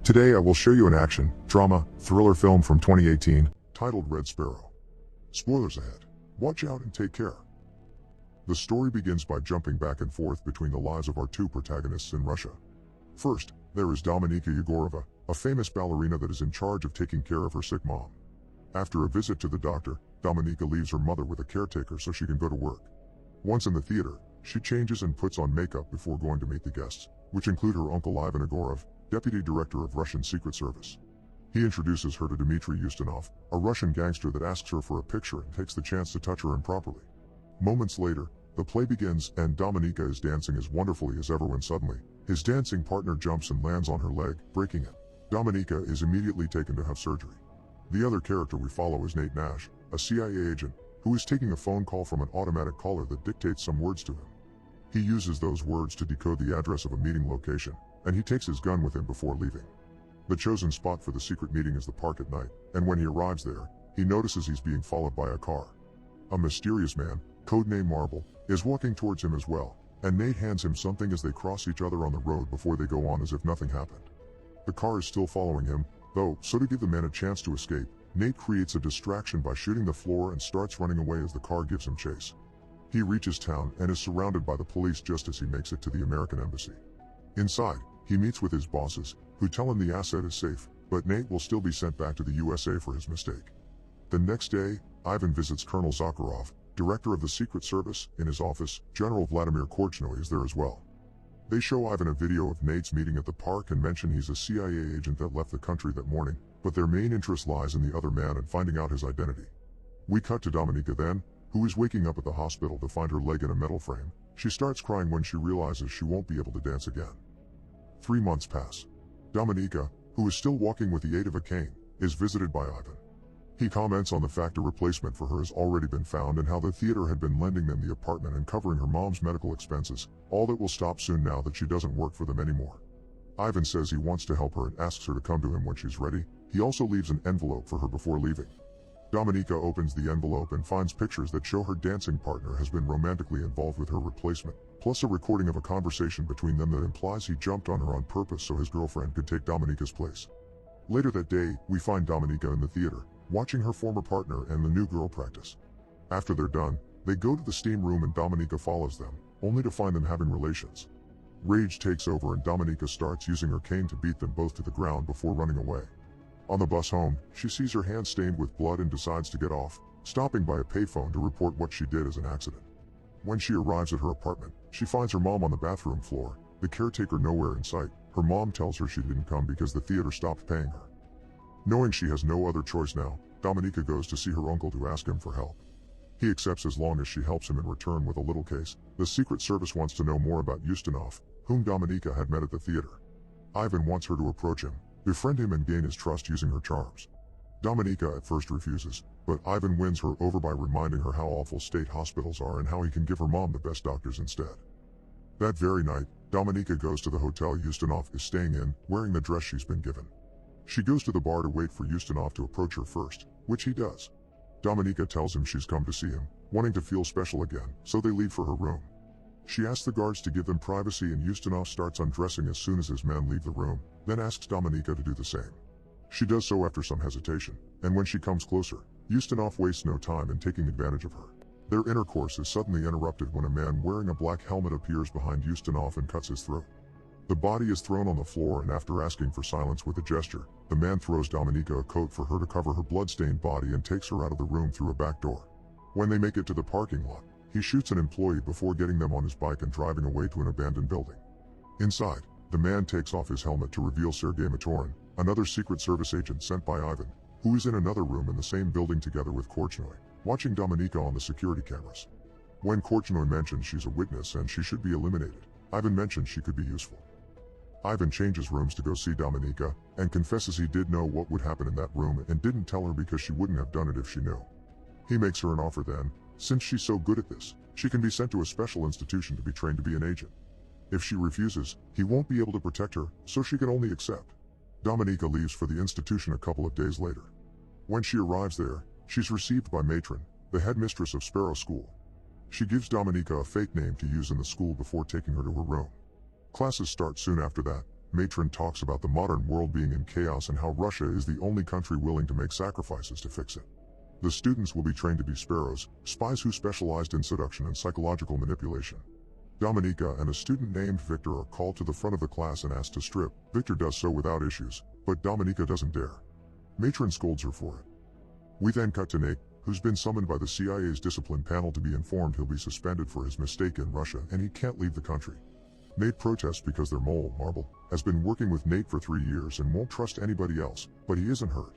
Today I will show you an action, drama, thriller film from 2018, titled Red Sparrow. Spoilers ahead. Watch out and take care. The story begins by jumping back and forth between the lives of our two protagonists in Russia. First, there is Dominika Yegorova, a famous ballerina that is in charge of taking care of her sick mom. After a visit to the doctor, Dominika leaves her mother with a caretaker so she can go to work. Once in the theater, she changes and puts on makeup before going to meet the guests, which include her uncle Ivan Egorov, Deputy Director of Russian Secret Service. He introduces her to Dmitry Ustinov, a Russian gangster that asks her for a picture and takes the chance to touch her improperly. Moments later, the play begins and Dominika is dancing as wonderfully as ever when suddenly, his dancing partner jumps and lands on her leg, breaking it. Dominika is immediately taken to have surgery. The other character we follow is Nate Nash, a CIA agent, who is taking a phone call from an automatic caller that dictates some words to him. He uses those words to decode the address of a meeting location, and he takes his gun with him before leaving. The chosen spot for the secret meeting is the park at night, and when he arrives there, he notices he's being followed by a car. A mysterious man, codename Marble, is walking towards him as well, and Nate hands him something as they cross each other on the road before they go on as if nothing happened. The car is still following him, though, so to give the man a chance to escape, Nate creates a distraction by shooting the floor and starts running away as the car gives him chase. He reaches town and is surrounded by the police just as he makes it to the American embassy. Inside, he meets with his bosses, who tell him the asset is safe, but Nate will still be sent back to the USA for his mistake. The next day, Ivan visits Colonel Zakharov, director of the Secret Service, in his office. General Vladimir Korchnoi is there as well. They show Ivan a video of Nate's meeting at the park and mention he's a CIA agent that left the country that morning, but their main interest lies in the other man and finding out his identity. We cut to Dominika then, who is waking up at the hospital to find her leg in a metal frame. She starts crying when she realizes she won't be able to dance again. 3 months pass. Dominika, who is still walking with the aid of a cane, is visited by Ivan. He comments on the fact a replacement for her has already been found and how the theater had been lending them the apartment and covering her mom's medical expenses, all that will stop soon now that she doesn't work for them anymore. Ivan says he wants to help her and asks her to come to him when she's ready. He also leaves an envelope for her before leaving. Dominika opens the envelope and finds pictures that show her dancing partner has been romantically involved with her replacement, plus a recording of a conversation between them that implies he jumped on her on purpose so his girlfriend could take Dominika's place. Later that day, we find Dominika in the theater, watching her former partner and the new girl practice. After they're done, they go to the steam room and Dominika follows them, only to find them having relations. Rage takes over and Dominika starts using her cane to beat them both to the ground before running away. On the bus home, she sees her hand stained with blood and decides to get off, stopping by a payphone to report what she did as an accident. When she arrives at her apartment, she finds her mom on the bathroom floor, the caretaker nowhere in sight. Her mom tells her she didn't come because the theater stopped paying her. Knowing she has no other choice now, Dominika goes to see her uncle to ask him for help. He accepts as long as she helps him in return with a little case. The Secret Service wants to know more about Ustinov, whom Dominika had met at the theater. Ivan wants her to approach him, befriend him and gain his trust using her charms. Dominika at first refuses, but Ivan wins her over by reminding her how awful state hospitals are and how he can give her mom the best doctors instead. That very night, Dominika goes to the hotel Ustinov is staying in, wearing the dress she's been given. She goes to the bar to wait for Ustinov to approach her first, which he does. Dominika tells him she's come to see him, wanting to feel special again, so they leave for her room. She asks the guards to give them privacy and Ustinov starts undressing as soon as his men leave the room, then asks Dominika to do the same. She does so after some hesitation, and when she comes closer, Ustinov wastes no time in taking advantage of her. Their intercourse is suddenly interrupted when a man wearing a black helmet appears behind Ustinov and cuts his throat. The body is thrown on the floor and after asking for silence with a gesture, the man throws Dominika a coat for her to cover her blood-stained body and takes her out of the room through a back door. When they make it to the parking lot, he shoots an employee before getting them on his bike and driving away to an abandoned building. Inside, the man takes off his helmet to reveal Sergei Matorin, another Secret Service agent sent by Ivan, who is in another room in the same building together with Korchnoi, watching Dominika on the security cameras. When Korchnoi mentions she's a witness and she should be eliminated, Ivan mentions she could be useful. Ivan changes rooms to go see Dominika, and confesses he did know what would happen in that room and didn't tell her because she wouldn't have done it if she knew. He makes her an offer then, since she's so good at this, she can be sent to a special institution to be trained to be an agent. If she refuses, he won't be able to protect her, so she can only accept. Dominika leaves for the institution a couple of days later. When she arrives there, she's received by Matron, the headmistress of Sparrow School. She gives Dominika a fake name to use in the school before taking her to her room. Classes start soon after that, Matron talks about the modern world being in chaos and how Russia is the only country willing to make sacrifices to fix it. The students will be trained to be sparrows, spies who specialized in seduction and psychological manipulation. Dominika and a student named Victor are called to the front of the class and asked to strip. Victor does so without issues, but Dominika doesn't dare. Matron scolds her for it. We then cut to Nate, who's been summoned by the CIA's discipline panel to be informed he'll be suspended for his mistake in Russia and he can't leave the country. Nate protests because their mole, Marble, has been working with Nate for 3 years and won't trust anybody else, but he isn't hurt.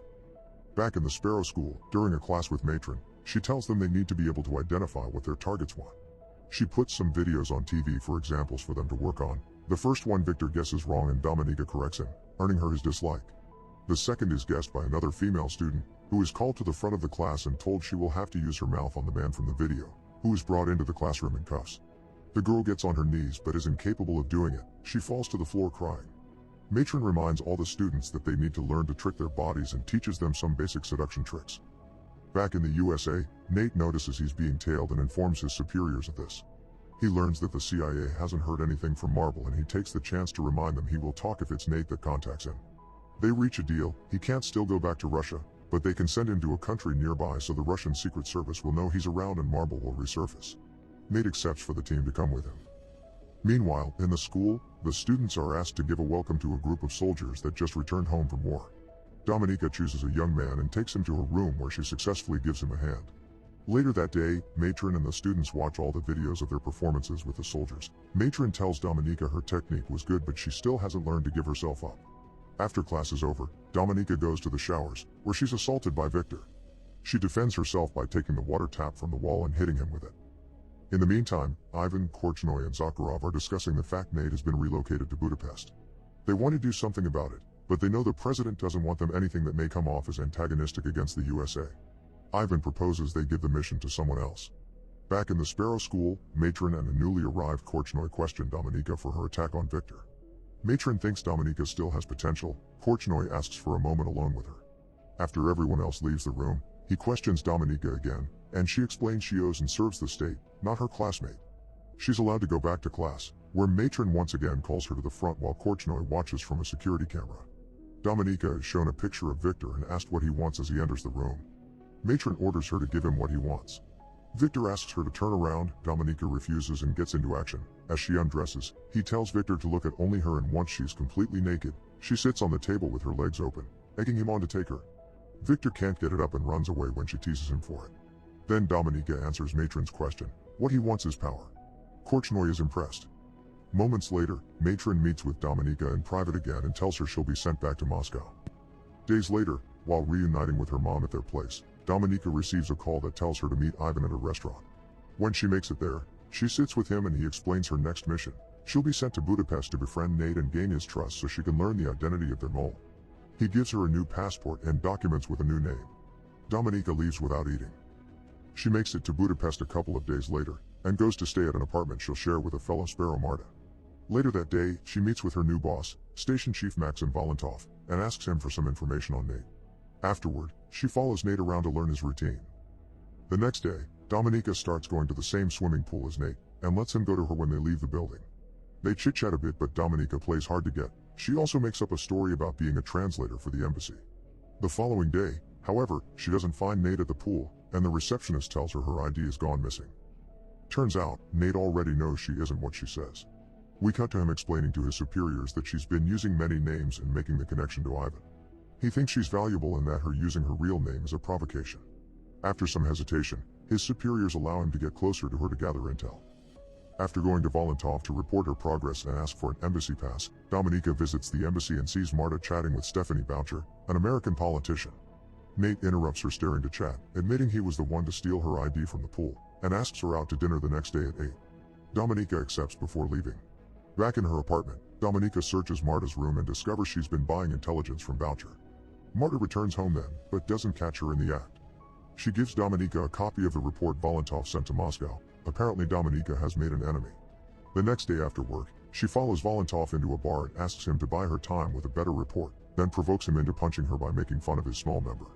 Back in the Sparrow school, during a class with Matron, she tells them they need to be able to identify what their targets want. She puts some videos on TV for examples for them to work on. The first one Victor guesses wrong and Dominika corrects him, earning her his dislike. The second is guessed by another female student, who is called to the front of the class and told she will have to use her mouth on the man from the video, who is brought into the classroom in cuffs. The girl gets on her knees but is incapable of doing it. She falls to the floor crying. Matron reminds all the students that they need to learn to trick their bodies and teaches them some basic seduction tricks. Back in the USA, Nate notices he's being tailed and informs his superiors of this. He learns that the CIA hasn't heard anything from Marble and he takes the chance to remind them he will talk if it's Nate that contacts him. They reach a deal. He can't still go back to Russia, but they can send him to a country nearby so the Russian Secret Service will know he's around and Marble will resurface. Nate accepts for the team to come with him. Meanwhile, in the school, the students are asked to give a welcome to a group of soldiers that just returned home from war. Dominika chooses a young man and takes him to her room where she successfully gives him a hand. Later that day, Matron and the students watch all the videos of their performances with the soldiers. Matron tells Dominika her technique was good but she still hasn't learned to give herself up. After class is over, Dominika goes to the showers, where she's assaulted by Victor. She defends herself by taking the water tap from the wall and hitting him with it. In the meantime, Ivan, Korchnoi and Zakharov are discussing the fact Nate has been relocated to Budapest. They want to do something about it, but they know the president doesn't want them anything that may come off as antagonistic against the USA. Ivan proposes they give the mission to someone else. Back in the Sparrow school, Matron and a newly arrived Korchnoi question Dominika for her attack on Victor. Matron thinks Dominika still has potential. Korchnoi asks for a moment alone with her. After everyone else leaves the room, he questions Dominika again, and she explains she owes and serves the state, not her classmate. She's allowed to go back to class, where Matron once again calls her to the front while Korchnoi watches from a security camera. Dominika is shown a picture of Victor and asked what he wants as he enters the room. Matron orders her to give him what he wants. Victor asks her to turn around. Dominika refuses and gets into action. As she undresses, he tells Victor to look at only her, and once she's completely naked, she sits on the table with her legs open, egging him on to take her. Victor can't get it up and runs away when she teases him for it. Then Dominika answers Matron's question. What he wants is power. Korchnoi is impressed. Moments later, Matron meets with Dominika in private again and tells her she'll be sent back to Moscow. Days later, while reuniting with her mom at their place, Dominika receives a call that tells her to meet Ivan at a restaurant. When she makes it there, she sits with him and he explains her next mission. She'll be sent to Budapest to befriend Nate and gain his trust so she can learn the identity of their mole. He gives her a new passport and documents with a new name. Dominika leaves without eating. She makes it to Budapest a couple of days later, and goes to stay at an apartment she'll share with a fellow Sparrow, Marta. Later that day, she meets with her new boss, Station Chief Maxim Valentov, and asks him for some information on Nate. Afterward, she follows Nate around to learn his routine. The next day, Dominika starts going to the same swimming pool as Nate, and lets him go to her when they leave the building. They chit-chat a bit but Dominika plays hard to get. She also makes up a story about being a translator for the embassy. The following day, however, she doesn't find Nate at the pool, and the receptionist tells her her ID is gone missing. Turns out, Nate already knows she isn't what she says. We cut to him explaining to his superiors that she's been using many names and making the connection to Ivan. He thinks she's valuable and that her using her real name is a provocation. After some hesitation, his superiors allow him to get closer to her to gather intel. After going to Valentov to report her progress and ask for an embassy pass, Dominika visits the embassy and sees Marta chatting with Stephanie Boucher, an American politician. Nate interrupts her staring to chat, admitting he was the one to steal her ID from the pool, and asks her out to dinner the next day at 8. Dominika accepts before leaving. Back in her apartment, Dominika searches Marta's room and discovers she's been buying intelligence from Boucher. Marta returns home then, but doesn't catch her in the act. She gives Dominika a copy of the report Valentov sent to Moscow. Apparently Dominika has made an enemy. The next day after work, she follows Valentov into a bar and asks him to buy her time with a better report, then provokes him into punching her by making fun of his small member.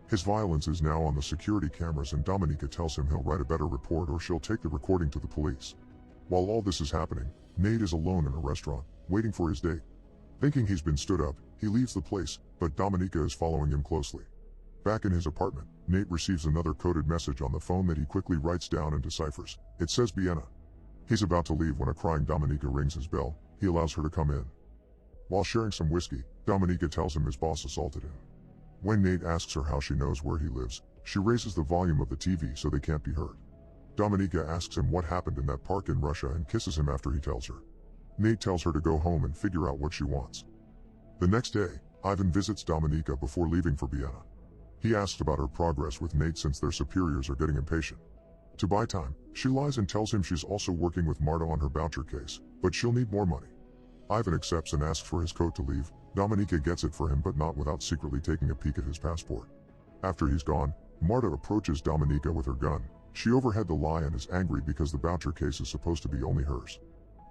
His violence is now on the security cameras and Dominika tells him he'll write a better report or she'll take the recording to the police. While all this is happening, Nate is alone in a restaurant, waiting for his date. Thinking he's been stood up, he leaves the place, but Dominika is following him closely. Back in his apartment, Nate receives another coded message on the phone that he quickly writes down and deciphers. It says Vienna. He's about to leave when a crying Dominika rings his bell. He allows her to come in. While sharing some whiskey, Dominika tells him his boss assaulted him. When Nate asks her how she knows where he lives, she raises the volume of the TV so they can't be heard. Dominika asks him what happened in that park in Russia and kisses him after he tells her. Nate tells her to go home and figure out what she wants. The next day, Ivan visits Dominika before leaving for Vienna. He asks about her progress with Nate since their superiors are getting impatient. To buy time, she lies and tells him she's also working with Marta on her voucher case, but she'll need more money. Ivan accepts and asks for his coat to leave. Dominika gets it for him but not without secretly taking a peek at his passport. After he's gone, Marta approaches Dominika with her gun. She overheard the lie and is angry because the voucher case is supposed to be only hers.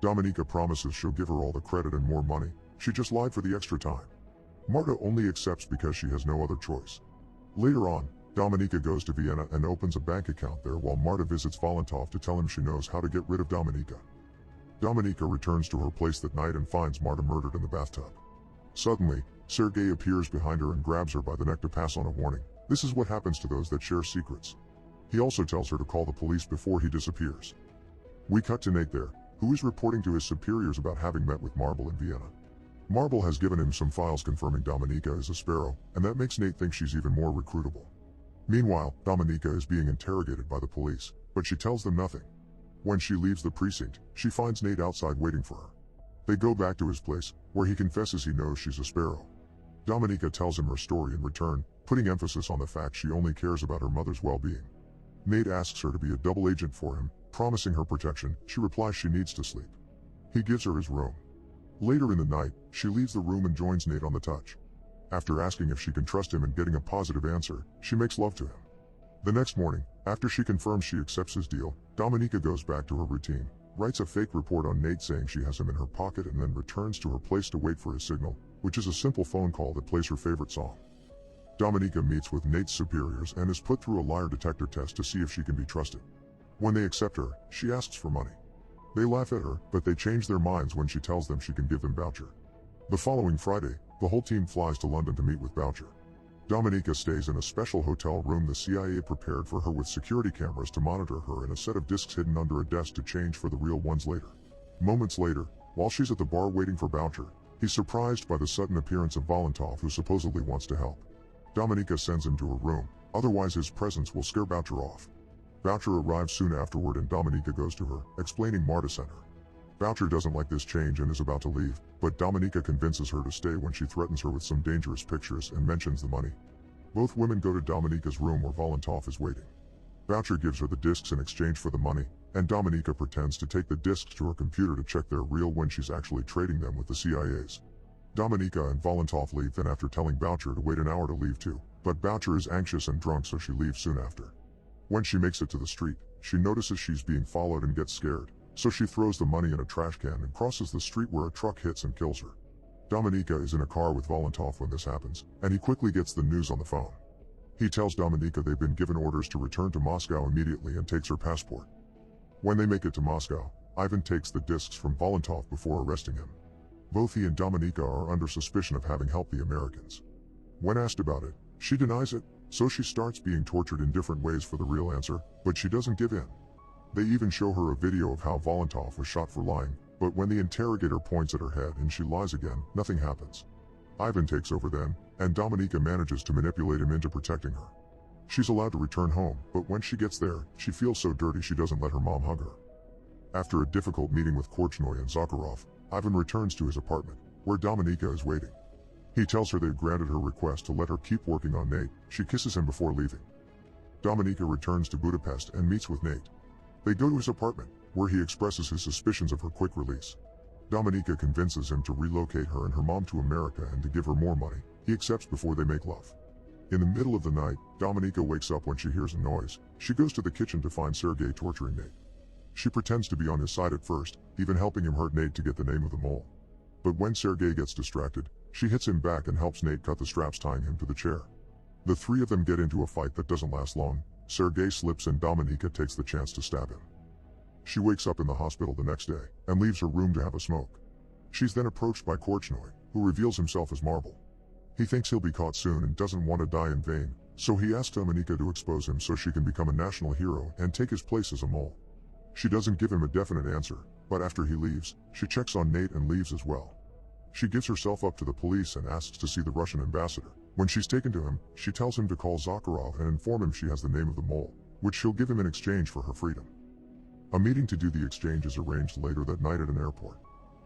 Dominika promises she'll give her all the credit and more money. She just lied for the extra time. Marta only accepts because she has no other choice. Later on, Dominika goes to Vienna and opens a bank account there while Marta visits Valentov to tell him she knows how to get rid of Dominika. Dominika returns to her place that night and finds Marta murdered in the bathtub. Suddenly, Sergei appears behind her and grabs her by the neck to pass on a warning. This is what happens to those that share secrets. He also tells her to call the police before he disappears. We cut to Nate there, who is reporting to his superiors about having met with Marble in Vienna. Marble has given him some files confirming Dominika is a Sparrow, and that makes Nate think she's even more recruitable. Meanwhile, Dominika is being interrogated by the police, but she tells them nothing. When she leaves the precinct, she finds Nate outside waiting for her. They go back to his place, where he confesses he knows she's a Sparrow. Dominika tells him her story in return, putting emphasis on the fact she only cares about her mother's well-being. Nate asks her to be a double agent for him, promising her protection. She replies she needs to sleep. He gives her his room. Later in the night, she leaves the room and joins Nate on the touch. After asking if she can trust him and getting a positive answer, she makes love to him. The next morning, after she confirms she accepts his deal, Dominika goes back to her routine, writes a fake report on Nate saying she has him in her pocket and then returns to her place to wait for his signal, which is a simple phone call that plays her favorite song. Dominika meets with Nate's superiors and is put through a lie detector test to see if she can be trusted. When they accept her, she asks for money. They laugh at her, but they change their minds when she tells them she can give them Boucher. The following Friday, the whole team flies to London to meet with Boucher. Dominika stays in a special hotel room the CIA prepared for her with security cameras to monitor her and a set of discs hidden under a desk to change for the real ones later. Moments later, while she's at the bar waiting for Boucher, he's surprised by the sudden appearance of Valentov, who supposedly wants to help. Dominika sends him to her room, otherwise his presence will scare Boucher off. Boucher arrives soon afterward and Dominika goes to her, explaining Marta sent her. Boucher doesn't like this change and is about to leave, but Dominika convinces her to stay when she threatens her with some dangerous pictures and mentions the money. Both women go to Dominika's room where Valentov is waiting. Boucher gives her the discs in exchange for the money, and Dominika pretends to take the discs to her computer to check they're real when she's actually trading them with the CIA's. Dominika and Valentov leave then after telling Boucher to wait an hour to leave too, but Boucher is anxious and drunk so she leaves soon after. When she makes it to the street, she notices she's being followed and gets scared, so she throws the money in a trash can and crosses the street where a truck hits and kills her. Dominika is in a car with Valentov when this happens, and he quickly gets the news on the phone. He tells Dominika they've been given orders to return to Moscow immediately and takes her passport. When they make it to Moscow, Ivan takes the discs from Valentov before arresting him. Both he and Dominika are under suspicion of having helped the Americans. When asked about it, she denies it, so she starts being tortured in different ways for the real answer, but she doesn't give in. They even show her a video of how Valentov was shot for lying, but when the interrogator points at her head and she lies again, nothing happens. Ivan takes over then, and Dominika manages to manipulate him into protecting her. She's allowed to return home, but when she gets there, she feels so dirty she doesn't let her mom hug her. After a difficult meeting with Korchnoi and Zakharov, Ivan returns to his apartment, where Dominika is waiting. He tells her they've granted her request to let her keep working on Nate. She kisses him before leaving. Dominika returns to Budapest and meets with Nate. They go to his apartment, where he expresses his suspicions of her quick release. Dominika convinces him to relocate her and her mom to America and to give her more money. He accepts before they make love. In the middle of the night, Dominika wakes up when she hears a noise. She goes to the kitchen to find Sergei torturing Nate. She pretends to be on his side at first, even helping him hurt Nate to get the name of the mole. But when Sergei gets distracted, she hits him back and helps Nate cut the straps tying him to the chair. The three of them get into a fight that doesn't last long. Sergei slips and Dominika takes the chance to stab him. She wakes up in the hospital the next day, and leaves her room to have a smoke. She's then approached by Korchnoi, who reveals himself as Marble. He thinks he'll be caught soon and doesn't want to die in vain, so he asks Dominika to expose him so she can become a national hero and take his place as a mole. She doesn't give him a definite answer, but after he leaves, she checks on Nate and leaves as well. She gives herself up to the police and asks to see the Russian ambassador. When she's taken to him, she tells him to call Zakharov and inform him she has the name of the mole, which she'll give him in exchange for her freedom. A meeting to do the exchange is arranged later that night at an airport.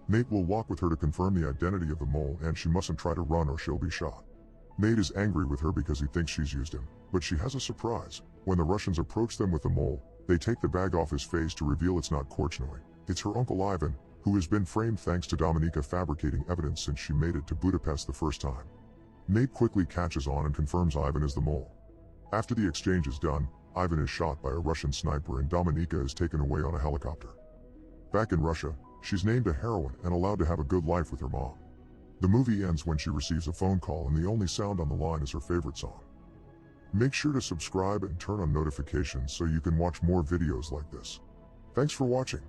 Nate will walk with her to confirm the identity of the mole, and she mustn't try to run or she'll be shot. Nate is angry with her because he thinks she's used him, but she has a surprise. When the Russians approach them with the mole, they take the bag off his face to reveal it's not Korchnoi. It's her uncle Ivan, who has been framed thanks to Dominika fabricating evidence since she made it to Budapest the first time. Nate quickly catches on and confirms Ivan is the mole. After the exchange is done, Ivan is shot by a Russian sniper and Dominika is taken away on a helicopter. Back in Russia, she's named a heroine and allowed to have a good life with her mom. The movie ends when she receives a phone call and the only sound on the line is her favorite song. Make sure to subscribe and turn on notifications so you can watch more videos like this. Thanks for watching.